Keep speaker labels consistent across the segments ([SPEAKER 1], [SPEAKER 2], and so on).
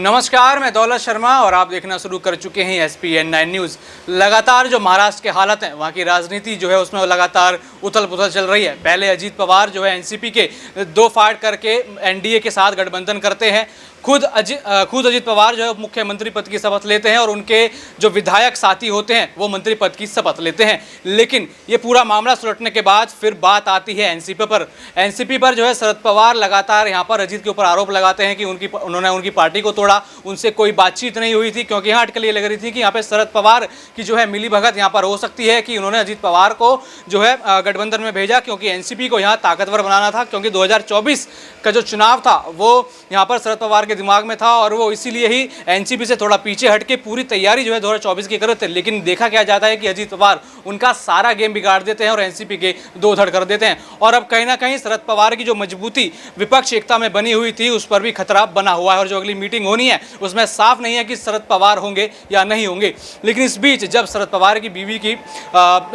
[SPEAKER 1] नमस्कार, मैं दौलत शर्मा और आप देखना शुरू कर चुके हैं SPN9 न्यूज़। लगातार जो महाराष्ट्र के हालत हैं, वहाँ की राजनीति जो है उसमें लगातार उथल पुथल चल रही है। पहले अजीत पवार जो है एनसीपी के दो फाड़ करके एनडीए के साथ गठबंधन करते हैं। खुद अजीत पवार जो है मुख्यमंत्री पद की शपथ लेते हैं और उनके जो विधायक साथी होते हैं वो मंत्री पद की शपथ लेते हैं। लेकिन ये पूरा मामला सुलटने के बाद फिर बात आती है एनसीपी पर जो है शरद पवार लगातार यहाँ पर अजीत के ऊपर आरोप लगाते हैं कि उन्होंने उनकी पार्टी को तोड़ा, उनसे कोई बातचीत नहीं हुई थी, क्योंकि यहाँ अटकल ये लग रही थी कि यहाँ पे शरद पवार की जो है मिलीभगत यहाँ पर हो सकती है कि उन्होंने अजीत पवार को जो है गठबंधन में भेजा, क्योंकि एनसीपी को यहाँ ताकतवर बनाना था, क्योंकि 2024 का जो चुनाव था वो यहाँ पर शरद पवार के दिमाग में था और वो इसीलिए ही एनसीपी से थोड़ा पीछे हटके पूरी तैयारी जो है 2024 की कर रहे थे। लेकिन देखा क्या जाता है कि अजीत पवार उनका सारा गेम बिगाड़ देते हैं और एनसीपी के दो धड़ कर देते हैं। और अब कहीं ना कहीं शरद पवार की जो मजबूती विपक्ष एकता में बनी हुई थी उस पर भी खतरा बना हुआ है और जो अगली मीटिंग होनी है उसमें साफ नहीं है कि शरद पवार होंगे या नहीं होंगे। लेकिन इस बीच जब शरद पवार की बीवी की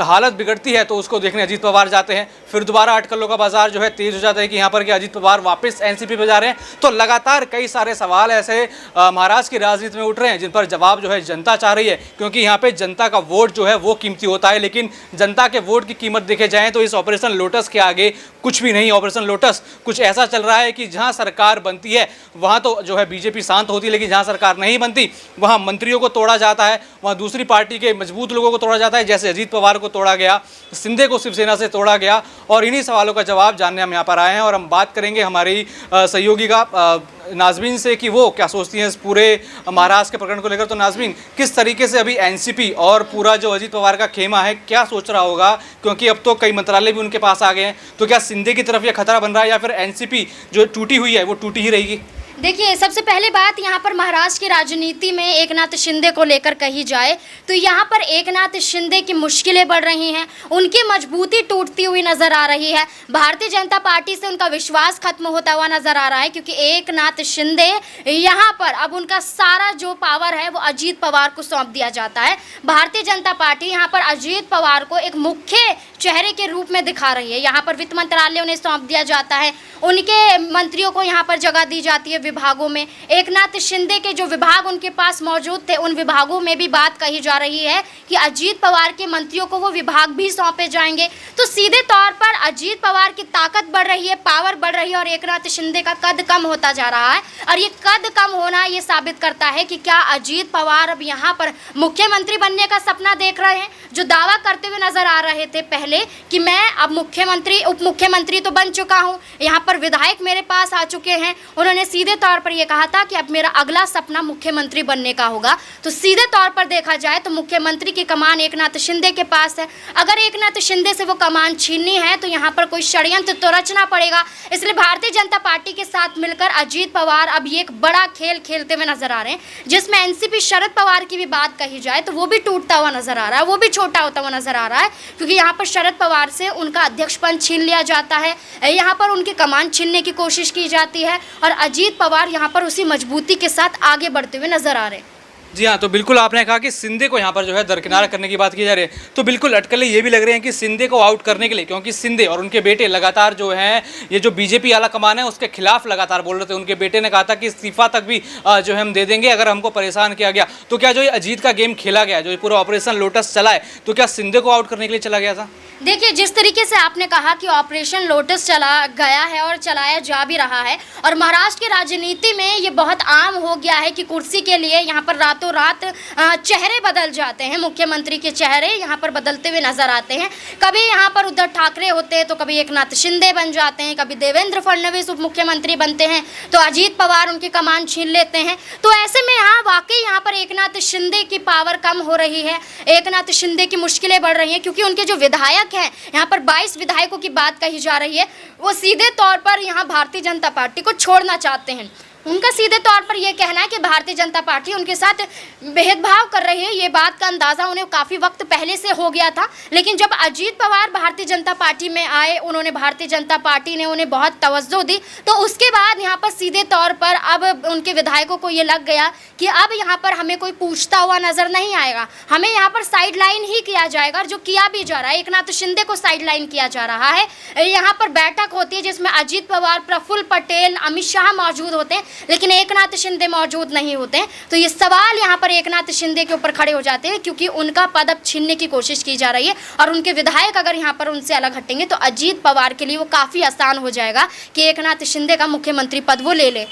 [SPEAKER 1] हालत बिगड़ती है तो उसको देखने अजीत पवार जाते हैं। फिर दोबारा अटकलों का बाजार जो है तेज हो जाता है कि यहाँ पर कि अजीत पवार वापस एनसीपी पे जा रहे हैं। तो लगातार कई सारे सवाल ऐसे महाराष्ट्र की राजनीति में उठ रहे हैं जिन पर जवाब जो है जनता चाह रही है, क्योंकि यहाँ पे जनता का वोट जो है वो कीमती होता है। लेकिन जनता के वोट की कीमत देखे जाए तो इस ऑपरेशन लोटस के आगे कुछ भी नहीं। ऑपरेशन लोटस कुछ ऐसा चल रहा है कि जहाँ सरकार बनती है वहाँ तो जो है बीजेपी शांत होती है, लेकिन जहाँ सरकार नहीं बनती वहाँ मंत्रियों को तोड़ा जाता है, वहाँ दूसरी पार्टी के मजबूत लोगों को तोड़ा जाता है, जैसे अजीत पवार को तोड़ा गया, शिंदे को शिवसेना से तोड़ा गया। और इन्हीं सवालों का जवाब जानने हम यहाँ पर आए हैं और हम बात करेंगे हमारी सहयोगी का नाज़मीन से कि वो क्या सोचती हैं इस पूरे महाराष्ट्र के प्रकरण को लेकर। तो नाज़मीन, किस तरीके से अभी एनसीपी और पूरा जो अजीत पवार का खेमा है क्या सोच रहा होगा, क्योंकि अब तो कई मंत्रालय भी उनके पास आ गए हैं, तो क्या शिंदे की तरफ ये खतरा बन रहा है या फिर एनसीपी जो टूटी हुई है वो टूटी ही रहेगी?
[SPEAKER 2] देखिए, सबसे पहले बात यहाँ पर महाराष्ट्र की राजनीति में एकनाथ शिंदे को लेकर कही जाए तो यहाँ पर एकनाथ शिंदे की मुश्किलें बढ़ रही हैं, उनकी मजबूती टूटती हुई नजर आ रही है। भारतीय जनता पार्टी से उनका विश्वास खत्म होता हुआ नजर आ रहा है, क्योंकि एकनाथ शिंदे यहाँ पर अब उनका सारा जो पावर है वो अजीत पवार को सौंप दिया जाता है। भारतीय जनता पार्टी यहाँ पर अजीत पवार को एक मुख्य चेहरे के रूप में दिखा रही है। यहाँ पर वित्त मंत्रालय उन्हें सौंप दिया जाता है, उनके मंत्रियों को यहाँ पर जगह दी जाती है विभागों में। एकनाथ शिंदे के जो विभाग उनके पास मौजूद थे उन विभागों में भी बात कही जा रही है कि अजीत पवार के मंत्रियों को वो विभाग भी सौंपे जाएंगे। तो सीधे तौर पर अजीत पवार की ताकत बढ़ रही है, पावर बढ़ रही है और एकनाथ शिंदे का कद कम होता जा रहा है। और ये कद कम होना ये साबित करता है कि क्या अजीत पवार अब यहाँ पर मुख्यमंत्री बनने का सपना देख रहे हैं। जो दावा करते हुए नजर आ रहे थे पहले कि मैं अब मुख्यमंत्री उप मुख्यमंत्री तो बन चुका हूँ, यहाँ पर विधायक मेरे पास आ चुके हैं, उन्होंने सीधे तौर पर यह कहा था कि अब मेरा अगला सपना मुख्यमंत्री बनने का होगा। तो सीधे तौर पर देखा जाए तो मुख्यमंत्री की कमान एकनाथ शिंदे के पास है। अगर एकनाथ शिंदे से वो कमान छीननी है तो यहाँ पर कोई षड्यंत्र तो रचना पड़ेगा। इसलिए भारतीय जनता पार्टी के साथ मिलकर अजीत पवार अब ये एक बड़ा खेल खेलते हुए नजर आ रहे हैं, जिसमें एनसीपी शरद पवार की भी बात कही जाए तो वो भी टूटता हुआ नजर आ रहा है, वो भी छोटा होता हुआ नजर आ रहा है, क्योंकि यहाँ पर शरद पवार से उनका अध्यक्ष पद छीन लिया जाता है, यहाँ पर उनकी कमान छीनने की कोशिश की जाती है और अजीत पवार यहाँ पर उसी मजबूती के साथ आगे बढ़ते हुए नजर आ रहे हैं।
[SPEAKER 1] जी हाँ, तो बिल्कुल आपने कहा कि शिंदे को यहाँ पर जो है दरकिनार करने की बात की जा रही है, तो बिल्कुल अटकलें ये भी लग रहे हैं कि शिंदे को आउट करने के लिए, क्योंकि शिंदे और उनके बेटे लगातार जो हैं ये जो बीजेपी आला कमान है उसके खिलाफ लगातार बोल रहे थे। उनके बेटे ने कहा था कि इस्तीफा तक भी जो है हम दे देंगे अगर हमको परेशान किया गया। तो क्या जो ये अजीत का गेम खेला गया, जो ये पूरा ऑपरेशन लोटस चला है, तो क्या शिंदे को आउट करने के लिए चला गया था?
[SPEAKER 2] देखिए, जिस तरीके से आपने कहा कि ऑपरेशन लोटस चला गया है और चलाया जा भी रहा है, और महाराष्ट्र की राजनीति में ये बहुत आम हो गया है कि कुर्सी के लिए यहाँ पर रातों रात चेहरे बदल जाते हैं, मुख्यमंत्री के चेहरे यहाँ पर बदलते हुए नजर आते हैं। कभी यहाँ पर उद्धव ठाकरे होते हैं तो कभी एकनाथ शिंदे बन जाते हैं, कभी देवेंद्र फडणवीस उप मुख्यमंत्री बनते हैं तो अजीत पवार उनकी कमान छीन लेते हैं। तो ऐसे में यहाँ वाकई यहाँ पर एकनाथ शिंदे की पावर कम हो रही है, एकनाथ शिंदे की मुश्किलें बढ़ रही हैं, क्योंकि उनके जो विधायक हैं, यहाँ पर 22 विधायकों की बात कही जा रही है, वो सीधे तौर पर यहाँ भारतीय जनता पार्टी को छोड़ना चाहते हैं। उनका सीधे तौर पर यह कहना है कि भारतीय जनता पार्टी उनके साथ भेदभाव कर रही है। ये बात का अंदाज़ा उन्हें काफ़ी वक्त पहले से हो गया था, लेकिन जब अजीत पवार भारतीय जनता पार्टी में आए, उन्होंने भारतीय जनता पार्टी ने उन्हें बहुत तवज्जो दी, तो उसके बाद यहाँ पर सीधे तौर पर अब उनके विधायकों को ये लग गया कि अब यहाँ पर हमें कोई पूछता हुआ नज़र नहीं आएगा, हमें यहाँ पर साइड लाइन ही किया जाएगा। और जो किया भी जा रहा है, एकनाथ शिंदे को साइड लाइन किया जा रहा है। यहाँ पर बैठक होती है जिसमें अजीत पवार, प्रफुल्ल पटेल, अमित शाह मौजूद होते हैं, लेकिन एकनाथ शिंदे मौजूद नहीं होते हैं। तो ये सवाल यहाँ पर एकनाथ शिंदे के ऊपर खड़े हो जाते हैं, क्योंकि उनका पद अब छीनने की कोशिश की जा रही है और उनके विधायक अगर यहाँ पर उनसे अलग हटेंगे तो अजीत पवार के लिए वो काफ़ी आसान हो जाएगा कि एकनाथ शिंदे का मुख्यमंत्री पद वो ले ले।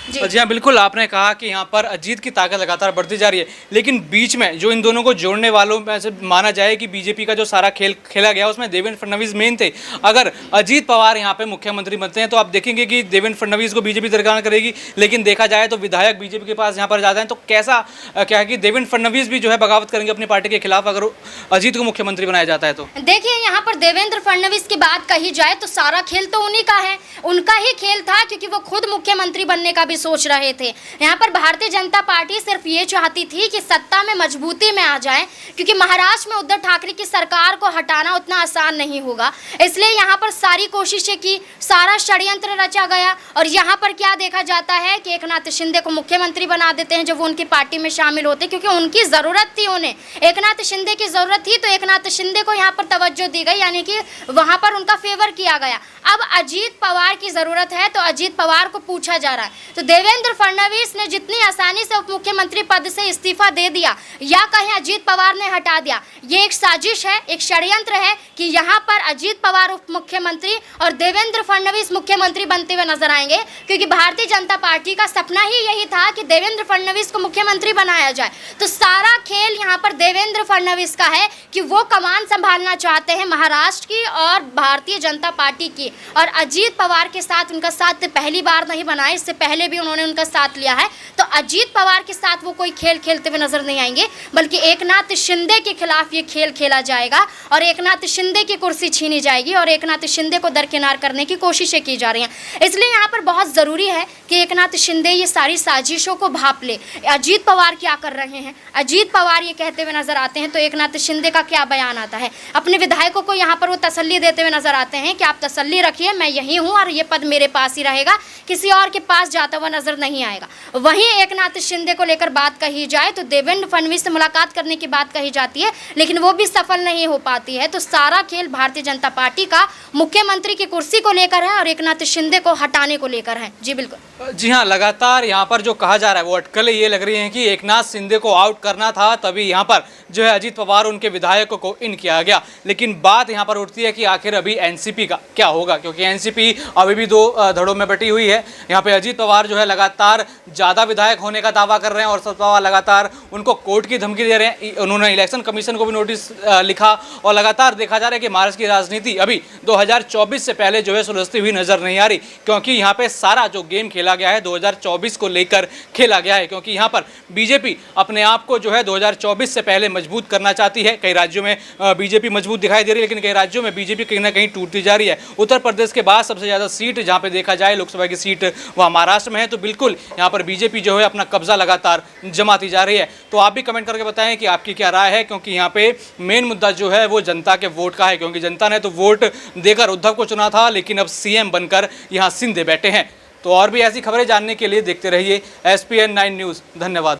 [SPEAKER 1] जी हाँ, बिल्कुल आपने कहा कि यहाँ पर अजीत की ताकत लगातार बढ़ती जा रही है, लेकिन बीच में जो इन दोनों को जोड़ने वालों में से माना जाए कि बीजेपी का जो सारा खेल खेला गया उसमें देवेंद्र फडणवीस मेन थे। अगर अजीत पवार यहाँ पे मुख्यमंत्री बनते हैं तो आप देखेंगे कि देवेंद्र फडणवीस को बीजेपी दरकिनार करेगी, लेकिन देखा जाए तो विधायक बीजेपी के पास यहाँ पर जाते हैं तो कैसा क्या है कि देवेंद्र फडणवीस भी जो है बगावत करेंगे अपनी पार्टी के खिलाफ अगर अजीत को मुख्यमंत्री बनाया जाता है तो।
[SPEAKER 2] देखिए यहाँ पर देवेंद्र फडणवीस की बात कही जाए तो सारा खेल तो उन्हीं का है, उनका ही खेल था, क्योंकि वो खुद मुख्यमंत्री बनने का भी सोच रहे थे। यहाँ पर भारतीय जनता पार्टी सिर्फ ये चाहती थी कि सत्ता में मजबूती में आ जाए, क्योंकि महाराष्ट्र में उद्धव ठाकरे की सरकार को हटाना उतना आसान नहीं होगा, इसलिए यहाँ पर सारी कोशिशें की, सारा षड्यंत्र रचा गया और यहाँ पर क्या देखा जाता है कि एकनाथ शिंदे को मुख्यमंत्री बना देते हैं जब वो उनकी पार्टी में शामिल होते, क्योंकि उनकी ज़रूरत थी, उन्हें एकनाथ शिंदे की ज़रूरत थी तो एकनाथ शिंदे को यहाँ पर तवज्जो दी गई, यानी कि वहाँ पर उनका फेवर किया गया। अब अजीत पवार की ज़रूरत है तो अजीत पवार को पूछा जा रहा है। तो देवेंद्र फडणवीस ने जितनी आसानी से उप मुख्यमंत्री पद से इस्तीफा दे दिया या कहीं अजीत पवार ने हटा दिया, ये एक साजिश है, एक षड्यंत्र है कि यहाँ पर अजीत पवार उप मुख्यमंत्री और देवेंद्र फडणवीस मुख्यमंत्री बनते हुए नजर आएंगे, क्योंकि भारतीय जनता पार्टी का सपना ही यही था कि देवेंद्र फडणवीस को मुख्यमंत्री बनाया जाए। तो सारा खेल यहाँ पर देवेंद्र फडणवीस का है कि वो कमान संभालना चाहते हैं महाराष्ट्र की और भारतीय जनता पार्टी की, और अजीत पवार के साथ उनका साथ पहली बार नहीं बनाया, इससे पहले भी उन्होंने उनका साथ लिया है। तो अजीत पवार के साथ वो कोई खेल खेलते हुए नजर नहीं आएंगे, बल्कि एकनाथ शिंदे के खिलाफ ये खेल खेला जाएगा और एकनाथ शिंदे की कुर्सी छीनी जाएगी और एकनाथ शिंदे को दरकिनार करने की कोशिशें की जा रही हैं। इसलिए यहाँ पर बहुत ज़रूरी है कि एकनाथ शिंदे ये सारी साजिशों को भांप ले। अजीत पवार क्या कर रहे हैं, अजीत पवार ये कहते हुए नजर आते हैं तो एकनाथ शिंदे का क्या बयान आता है, अपने विधायकों को यहाँ पर वो तसल्ली देते हुए नजर आते हैं कि आप तसल्ली रखिए, मैं यही हूँ और ये पद मेरे पास ही रहेगा, किसी और के पास जाता हुआ नजर नहीं आएगा। वहीं एकनाथ शिंदे को लेकर बात कही जाए तो देवेंद्र फडणवीस से मुलाकात करने की बात कही जाती है, लेकिन वो भी सफल नहीं हो पाती है। तो सारा खेल भारतीय जनता पार्टी का मुख्यमंत्री की कुर्सी को लेकर है और एकनाथ शिंदे को हटाने को लेकर है। जी बिल्कुल।
[SPEAKER 1] जी हाँ, लगातार यहाँ पर जो कहा जा रहा है वो अटकलें ये लग रही हैं कि एकनाथ शिंदे को आउट करना था, तभी यहाँ पर जो है अजीत पवार उनके विधायकों को इन किया गया। लेकिन बात यहाँ पर उठती है कि आखिर अभी एनसीपी का क्या होगा, क्योंकि एनसीपी अभी भी दो धड़ों में बटी हुई है। यहाँ पे अजीत पवार जो है लगातार ज़्यादा विधायक होने का दावा कर रहे हैं और शरद पवार लगातार उनको कोर्ट की धमकी दे रहे हैं। उन्होंने इलेक्शन कमीशन को भी नोटिस लिखा और लगातार देखा जा रहा है कि महाराष्ट्र की राजनीति अभी 2024 से पहले जो है सुलझती हुई नजर नहीं आ रही, क्योंकि यहाँ पे सारा जो गेम खेला गया है 2024 को लेकर खेला गया है। क्योंकि यहाँ पर बीजेपी अपने आप को जो है 2024 से पहले मजबूत करना चाहती है। कई राज्यों में बीजेपी मजबूत दिखाई दे रही है, लेकिन कई राज्यों में बीजेपी कहीं ना कहीं टूटती जा रही है। उत्तर प्रदेश के बाद सबसे ज़्यादा सीट जहाँ पे देखा जाए लोकसभा की सीट वहाँ महाराष्ट्र में है, तो बिल्कुल यहाँ पर बीजेपी जो है अपना कब्जा लगातार जमाती जा रही है। तो आप भी कमेंट करके बताएं कि आपकी क्या राय है, क्योंकि यहाँ पे मेन मुद्दा जो है वो जनता के वोट का है, क्योंकि जनता ने तो वोट देकर उद्धव को चुना था, लेकिन अब सीएम बनकर यहाँ शिंदे बैठे हैं। तो और भी ऐसी खबरें जानने के लिए देखते रहिए SPN9 न्यूज़। धन्यवाद।